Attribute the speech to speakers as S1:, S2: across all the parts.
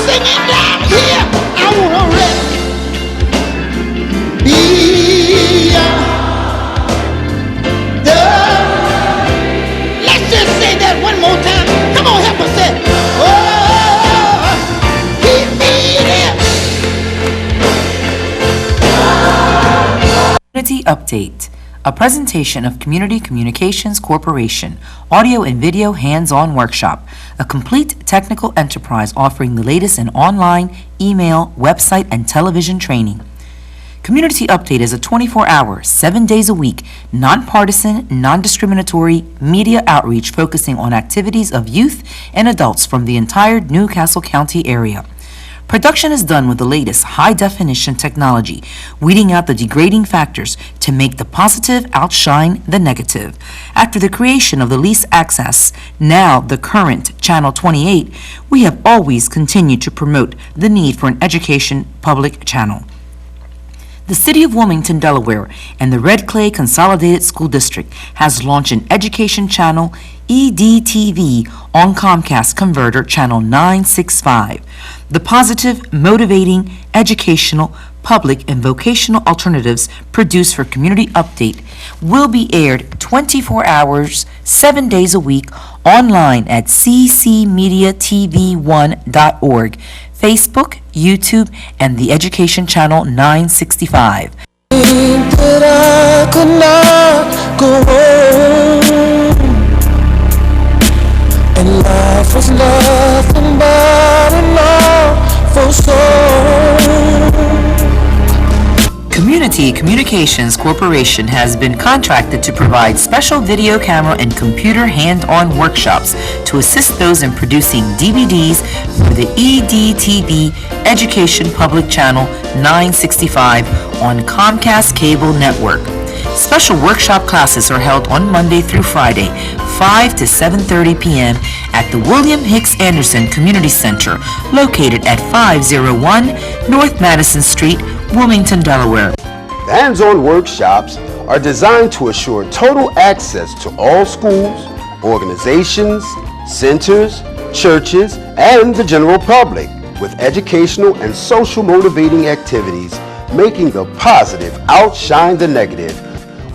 S1: singing down here. I wanna rest. Be let's just say that one more time. Come on, help us say, oh, keep me there.
S2: Community Update, a presentation of Community Communications Corporation, audio and video hands-on workshop, a complete technical enterprise offering the latest in online, email, website, and television training. Community Update is a 24-hour, 7 days a week, nonpartisan, non-discriminatory media outreach focusing on activities of youth and adults from the entire Newcastle County area. Production is done with the latest high-definition technology, weeding out the degrading factors to make the positive outshine the negative. After the creation of the least access, now the current Channel 28, we have always continued to promote the need for an education public channel. The City of Wilmington, Delaware, and the Red Clay Consolidated School District has launched an education channel, EDTV, on Comcast Converter Channel 965. The positive, motivating, educational, public, and vocational alternatives produced for Community Update will be aired 24 hours, 7 days a week, online at ccmediatv1.org, Facebook, YouTube, and the Education Channel 965.
S3: That I could not go on, and life was nothing but an awful song.
S2: Community Communications Corporation has been contracted to provide special video camera and computer hand-on workshops to assist those in producing DVDs for the EDTV Education Public Channel 965 on Comcast Cable Network. Special workshop classes are held on Monday through Friday, 5 to 7:30 p.m. at the William Hicks Anderson Community Center, located at 501 North Madison Street, Wilmington, Delaware.
S4: The hands-on workshops are designed to assure total access to all schools, organizations, centers, churches, and the general public, with educational and social motivating activities making the positive outshine the negative,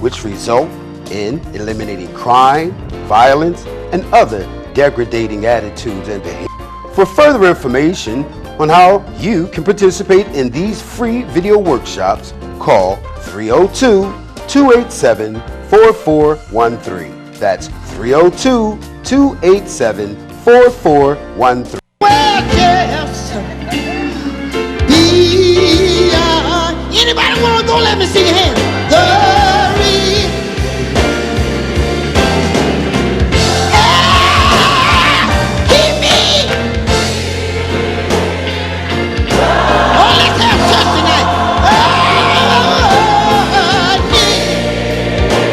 S4: which result in eliminating crime, violence, and other degrading attitudes and behaviors. For further information on how you can participate in these free video workshops, call 302-287-4413. That's 302-287-4413.
S1: Well, yes. Anybody want to go? Let me see your hand. Keep me. Oh, let's have church tonight.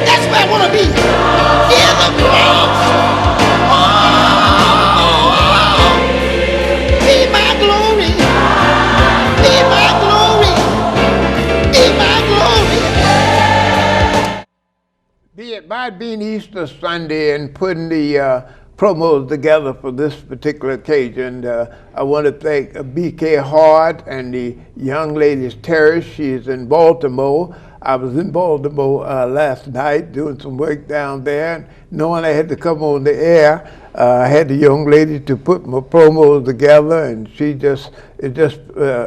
S1: That's where I want to be. In the Bronx. Be my glory. Be my glory. Be my glory.
S5: It might be Easter Sunday and putting the promos together for this particular occasion. I want to thank B.K. Hart and the young lady Terry. She's in Baltimore. I was in Baltimore last night doing some work down there. Knowing I had to come on the air, I had the young lady to put my promos together, and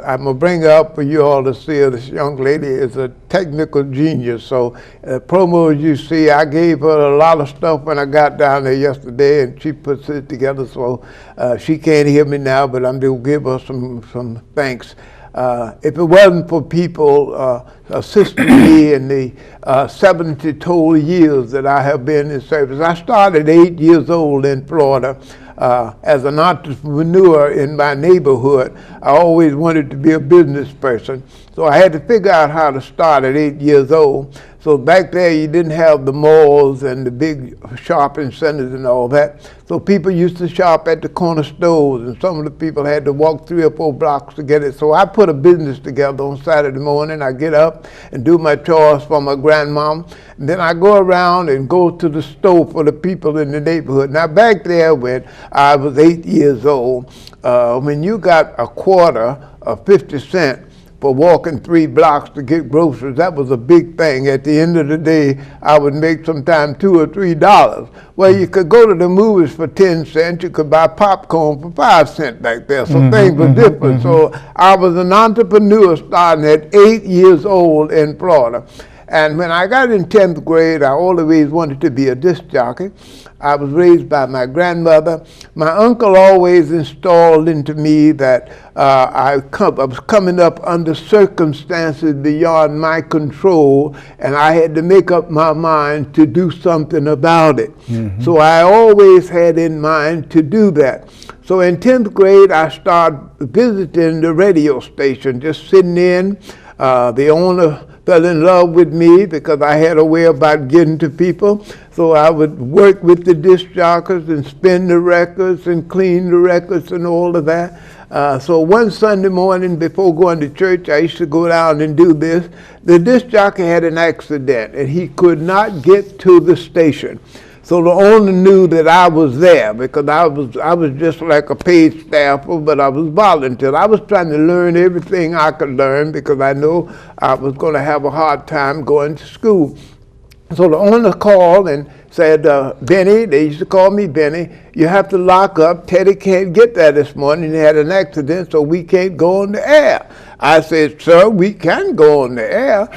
S5: I'm gonna bring her up for you all to see her. This young lady is a technical genius. So promos you see, I gave her a lot of stuff when I got down there yesterday, and she puts it together. So she can't hear me now, but I'm gonna give her some thanks. If it wasn't for people assisting me in the 70 total years that I have been in service, I started 8 years old in Florida as an entrepreneur in my neighborhood. I always wanted to be a business person, so I had to figure out how to start at 8 years old. So back there, you didn't have the malls and the big shopping centers and all that. So people used to shop at the corner stores, and some of the people had to walk 3 or 4 blocks to get it. So I put a business together on Saturday morning. I get up and do my chores for my grandmom. And then I go around and go to the store for the people in the neighborhood. Now back there when I was 8 years old, when you got a quarter of 50 cents for walking 3 blocks to get groceries, that was a big thing. At the end of the day, I would make sometimes $2 or $3. Well, you could go to the movies for 10 cents. You could buy popcorn for 5 cents back there. So things were different. So I was an entrepreneur starting at 8 years old in Florida. And when I got in 10th grade, I always wanted to be a disc jockey. I was raised by my grandmother. My uncle always installed into me that I was coming up under circumstances beyond my control, and I had to make up my mind to do something about it. So I always had in mind to do that. So in 10th grade, I started visiting the radio station, just sitting in. The owner fell in love with me because I had a way about getting to people. So I would work with the disc jockeys and spin the records and clean the records and all of that. So one Sunday morning before going to church, I used to go down and do this. The disc jockey had an accident and he could not get to the station. So the owner knew that I was there because I was just like a paid staffer, but I was volunteer. I was trying to learn everything I could learn because I knew I was going to have a hard time going to school. So the owner called and said, Benny, they used to call me Benny, you have to lock up. Teddy can't get there this morning. He had an accident, so we can't go on the air. I said, sir, we can go on the air.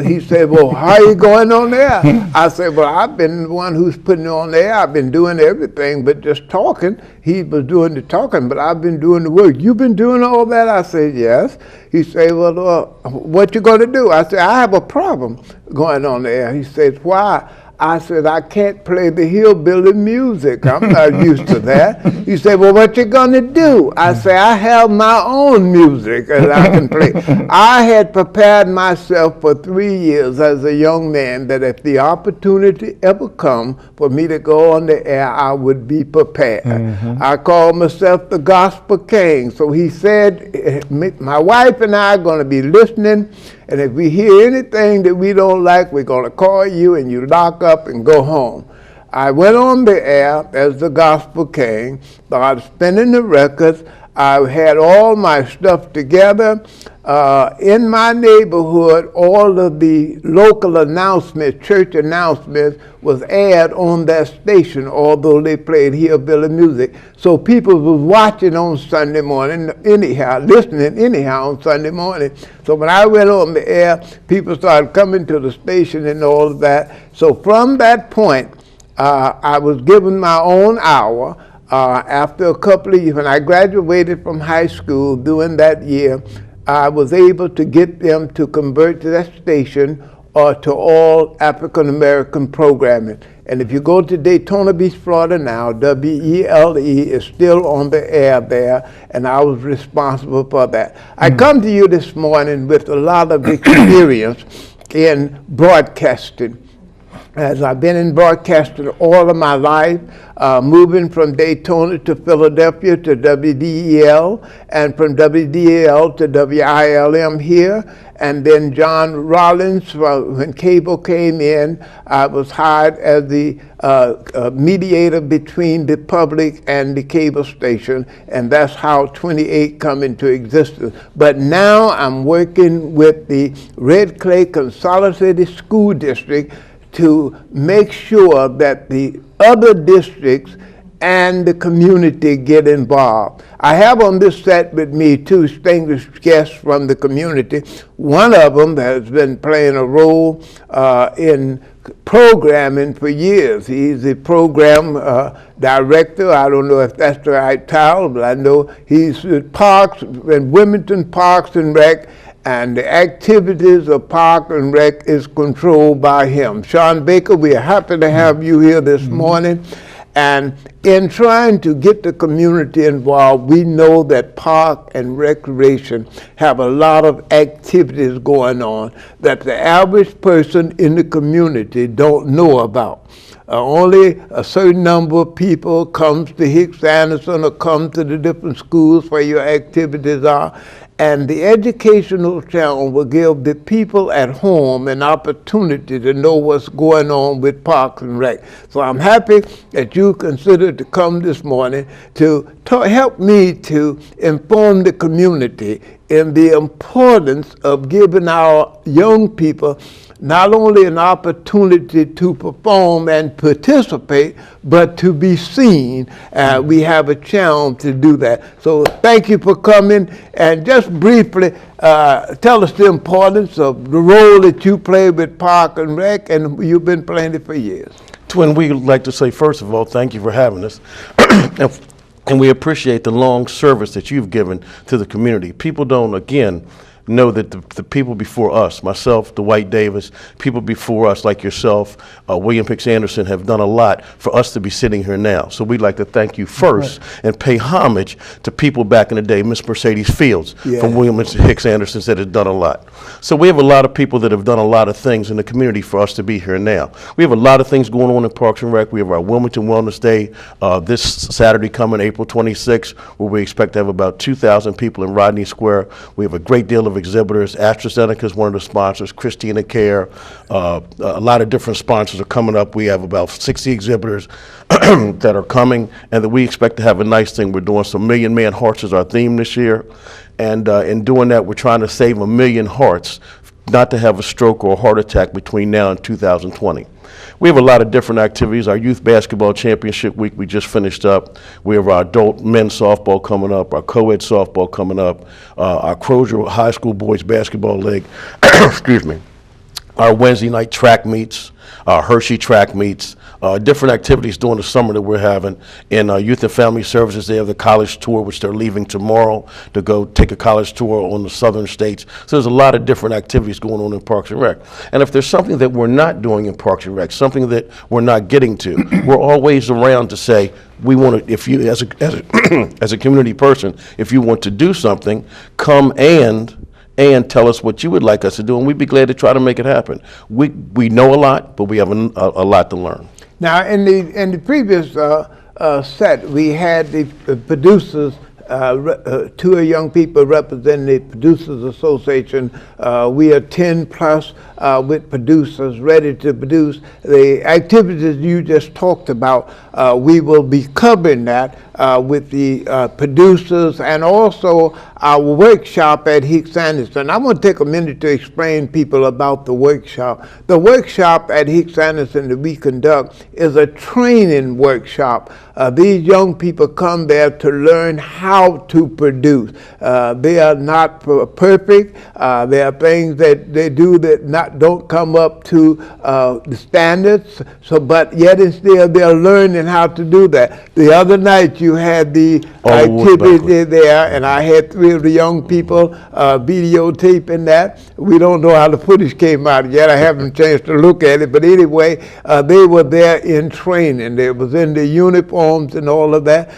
S5: He said, well, how are you going on the air? I said, well, I've been the one who's putting it on the air. I've been doing everything but just talking. He was doing the talking, but I've been doing the work. You've been doing all that? I said, yes. He said, well, what you going to do? I said, I have a problem going on the air. He said, why? I said, I can't play the hillbilly music. I'm not used to that. He said, well, what you gonna do? I said, I have my own music that I can play. I had prepared myself for 3 years as a young man that if the opportunity ever come for me to go on the air, I would be prepared. I called myself the Gospel King. So he said, my wife and I are gonna be listening, and if we hear anything that we don't like, we're going to call you and you lock up and go home. I went on the air as the Gospel King, started spinning the records. I had all my stuff together. In my neighborhood, all of the local announcements, church announcements, was aired on that station, although they played hillbilly music. So people was watching on Sunday morning anyhow, listening anyhow on Sunday morning. So when I went on the air, people started coming to the station and all of that. So from that point, I was given my own hour. After a couple of years, when I graduated from high school during that year, I was able to get them to convert to that station or to all African American programming. And if you go to Daytona Beach, Florida now, WELE is still on the air there, and I was responsible for that. I come to you this morning with a lot of experience in broadcasting. As I've been in broadcasting all of my life, moving from Daytona to Philadelphia to WDEL, and from WDEL to WILM here, and then John Rollins, when cable came in, I was hired as the mediator between the public and the cable station, and that's how 28 come into existence. But now I'm working with the Red Clay Consolidated School District to make sure that the other districts and the community get involved. I have on this set with me 2 distinguished guests from the community. One of them has been playing a role in programming for years. He's the program director. I don't know if that's the right title, but I know he's at Parks and Wilmington Parks and Rec, and the activities of Park and Rec is controlled by him. Shawn Baker, we are happy to have you here this morning. And in trying to get the community involved, we know that Park and Recreation have a lot of activities going on that the average person in the community don't know about. Only a certain number of people comes to Hicks Anderson or come to the different schools where your activities are. And the educational channel will give the people at home an opportunity to know what's going on with Parks and Rec. So I'm happy that you considered to come this morning to help me to inform the community in the importance of giving our young people not only an opportunity to perform and participate, but to be seen. We have a challenge to do that. So thank you for coming. And just briefly, tell us the importance of the role that you play with Park and Rec, and you've been playing it for years.
S6: Twin, we'd like to say, first of all, thank you for having us. And we appreciate the long service that you've given to the community. People don't, again, know that the people before us, myself, Dwight Davis, people before us like yourself, William Hicks Anderson, have done a lot for us to be sitting here now. So we'd like to thank you first and pay homage to people back in the day, Miss Mercedes Fields from William Hicks Anderson that has done a lot. So we have a lot of people that have done a lot of things in the community for us to be here now. We have a lot of things going on in Parks and Rec. We have our Wilmington Wellness Day this Saturday coming, April 26th, where we expect to have about 2,000 people in Rodney Square. We have a great deal of exhibitors. AstraZeneca is one of the sponsors, Christina Care, a lot of different sponsors are coming up. We have about 60 exhibitors that are coming, and that we expect to have a nice thing. We're doing some Million Man Hearts as our theme this year, and in doing that, we're trying to save 1 million hearts not to have a stroke or a heart attack between now and 2020. We have a lot of different activities. Our Youth Basketball Championship Week we just finished up. We have our adult men's softball coming up, our co-ed softball coming up, our Crozier High School Boys Basketball League, excuse me, our Wednesday night track meets, our Hershey track meets, different activities during the summer that we're having. In Youth and Family Services, they have the college tour, which they're leaving tomorrow to go take a college tour on the southern states. So there's a lot of different activities going on in Parks and Rec. And if there's something that we're not doing in Parks and Rec, something that we're not getting to, we're always around to say, we want to, if you, as a community person, if you want to do something, come and tell us what you would like us to do, and we'd be glad to try to make it happen. We know a lot, but we have a lot to learn.
S5: Now, in the previous set, we had the producers, two young people representing the Producers Association. We are 10 plus with producers ready to produce. The activities you just talked about, we will be covering that with the producers and also our workshop at Hicks Anderson. I want to take a minute to explain people about the workshop. The workshop at Hicks Anderson that we conduct is a training workshop. These young people come there to learn how to produce. They are not perfect. There are things that they do that don't come up to the standards. So, but yet and still they're learning how to do that. The other night you had the activity there, and I had 3 of the young people videotaping that. We don't know how the footage came out yet. I haven't a chance to look at it, but anyway, they were there in training. They was in the uniforms and all of that.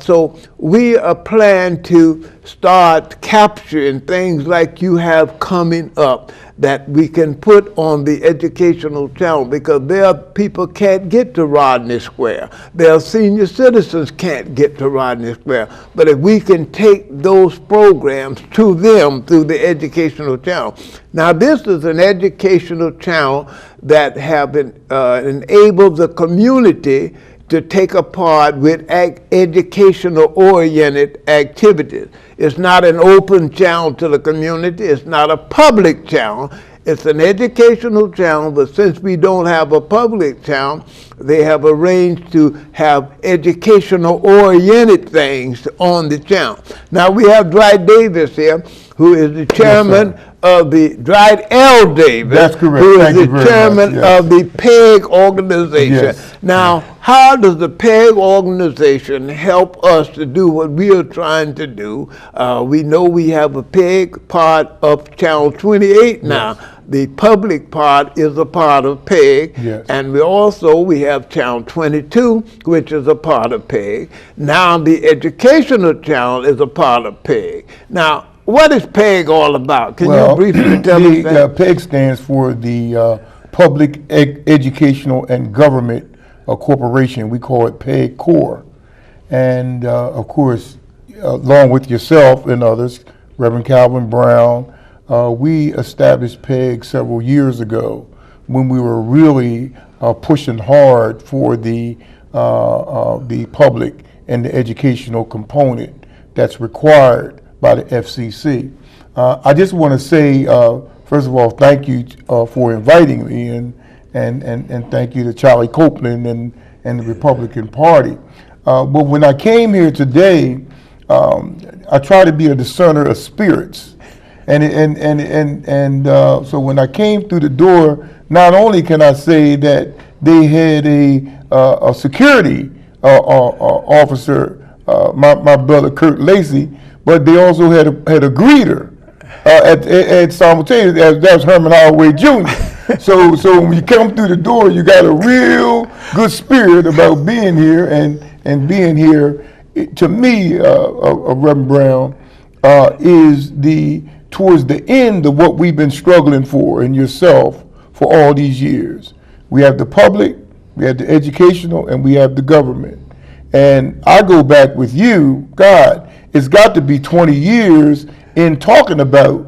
S5: So we plan to start capturing things like you have coming up that we can put on the educational channel, because there are people can't get to Rodney Square. There are senior citizens can't get to Rodney Square. But if we can take those programs to them through the educational channel. Now this is an educational channel that have enabled the community to take a part with educational-oriented activities. It's not an open channel to the community. It's not a public channel. It's an educational channel, but since we don't have a public channel, they have arranged to have educational-oriented things on the channel. Now we have Dwight Davis here, who is the chairman of the Dwight L. Davis,
S7: that's correct.
S5: who is
S7: Thank
S5: the
S7: you very
S5: chairman
S7: much. Yes.
S5: of the PEG organization.
S7: Yes.
S5: Now, how does the PEG organization help us to do what we are trying to do? We know we have a PEG part of Channel 28 now. the public part is a part of PEG,
S7: Yes.
S5: and we have Channel 22, which is a part of PEG. Now the educational channel is a part of PEG. Now, what is PEG all about? Can you briefly tell us that?
S7: PEG stands for the Public Educational and Government Corporation. We call it PEG Corps. And of course, along with yourself and others, Reverend Calvin Brown, we established PEG several years ago when we were really pushing hard for the public and the educational component that's required by the FCC. I just want to say, first of all, thank you for inviting me, and thank you to Charlie Copeland and the Republican Party. But when I came here today, I try to be a discerner of spirits, and so when I came through the door, not only can I say that they had a security officer, my brother Kurt Lacey, but they also had a greeter at simultaneously. That was Herman Holloway Jr. So when you come through the door, you got a real good spirit about being here and being here. To me, Reverend Brown, is towards the end of what we've been struggling for, and yourself, for all these years. We have the public, we have the educational, and we have the government. And I go back with you, God, it's got to be 20 years in talking about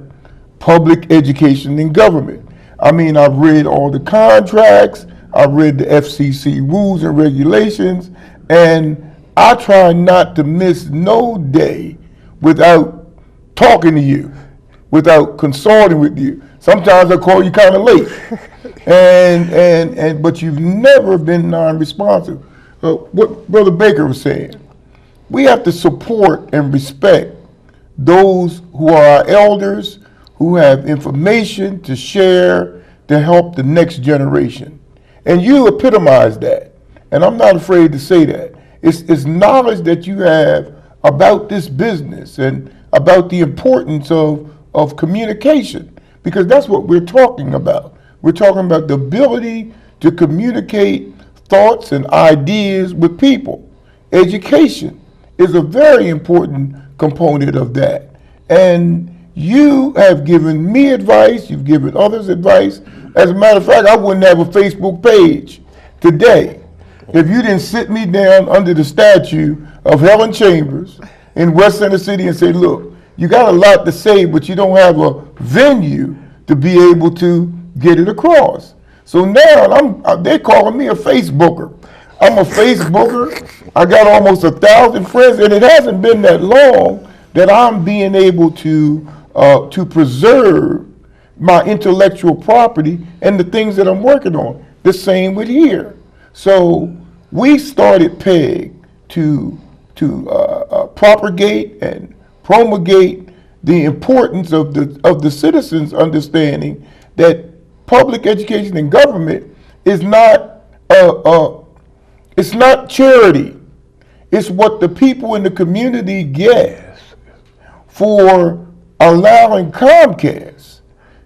S7: public education and government. I mean, I've read all the contracts, I've read the FCC rules and regulations, and I try not to miss no day without talking to you, without consulting with you. Sometimes I call you kind of late, but you've never been non-responsive. What Brother Baker was saying, we have to support and respect those who are our elders, who have information to share to help the next generation. And you epitomize that. And I'm not afraid to say that. It's knowledge that you have about this business and about the importance of communication, because that's what we're talking about. We're talking about the ability to communicate thoughts and ideas with people. Education is a very important component of that. And you have given me advice, you've given others advice. As a matter of fact, I wouldn't have a Facebook page today if you didn't sit me down under the statue of Helen Chambers in West Center City and say, look, you got a lot to say, but you don't have a venue to be able to get it across. So now they're calling me a Facebooker. I'm a Facebooker. I got almost 1,000 friends, and it hasn't been that long that I'm being able to preserve my intellectual property and the things that I'm working on. The same with here. So we started PEG to propagate and promulgate the importance of the citizens understanding that public education and government is not it's not charity. It's what the people in the community get for allowing Comcast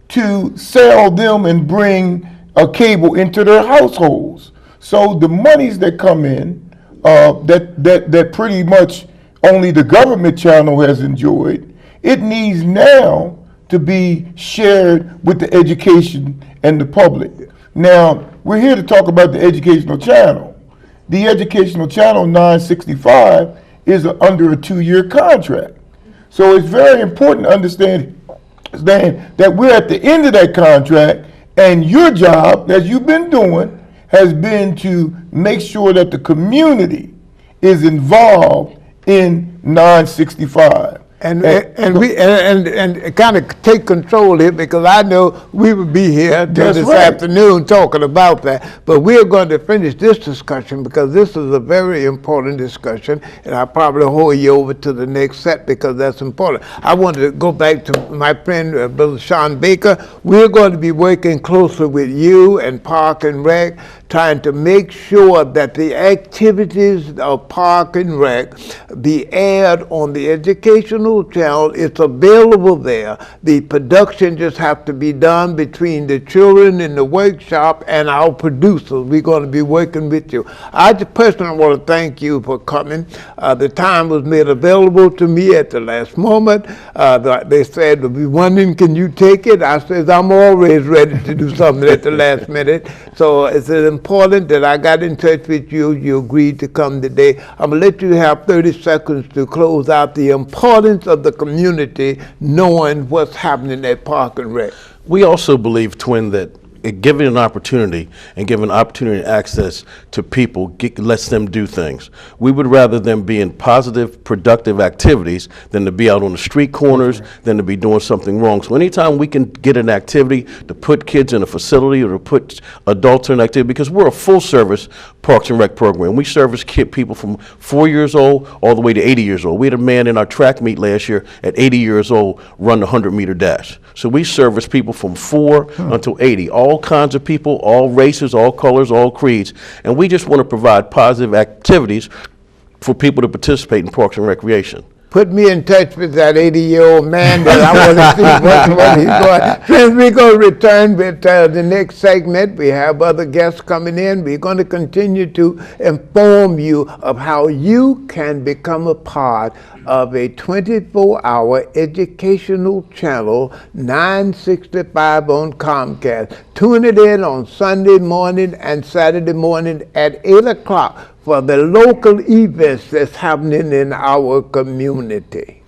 S7: to sell them and bring a cable into their households. So the monies that come in, that pretty much only the government channel has enjoyed, it needs now to be shared with the education and the public. Now, we're here to talk about the educational channel. The educational channel 965 is under a 2-year contract. So it's very important to understand that we're at the end of that contract, and your job, as you've been doing, has been to make sure that the community is involved in 965.
S5: And kind of take control here, because I know we will be here this afternoon talking about that. But we're going to finish this discussion because this is a very important discussion, and I'll probably hold you over to the next set because that's important. I wanted to go back to my friend, Brother Shawn Baker. We're going to be working closely with you and Park and Rec trying to make sure that the activities of Park and Rec be aired on the educational channel. It's available there. The production just have to be done between the children in the workshop and our producers. We're going to be working with you. I just personally want to thank you for coming. The time was made available to me at the last moment. They said, "We wondering, can you take it?" I said, "I'm always ready to do something at the last minute." So it's important that I got in touch with you. You agreed to come today. I'm going to let you have 30 seconds to close out the importance of the community knowing what's happening at Park and Rec.
S6: We also believe, Twin, that giving an opportunity and giving opportunity and access to people lets them do things. We would rather them be in positive, productive activities than to be out on the street corners, than to be doing something wrong. So anytime we can get an activity to put kids in a facility or to put adults in an activity, because we're a full-service Parks and Rec program. We service people from 4 years old all the way to 80 years old. We had a man in our track meet last year at 80 years old run the 100-meter dash. So we service people from 4 until 80, all kinds of people, all races, all colors, all creeds. And we just want to provide positive activities for people to participate in Parks and Recreation.
S5: Put me in touch with that 80-year-old man that I want to see what he's going. Friends, we're going to return with the next segment. We have other guests coming in. We're going to continue to inform you of how you can become a part of a 24-hour educational channel, 965 on Comcast. Tune it in on Sunday morning and Saturday morning at 8 o'clock for the local events that's happening in our community.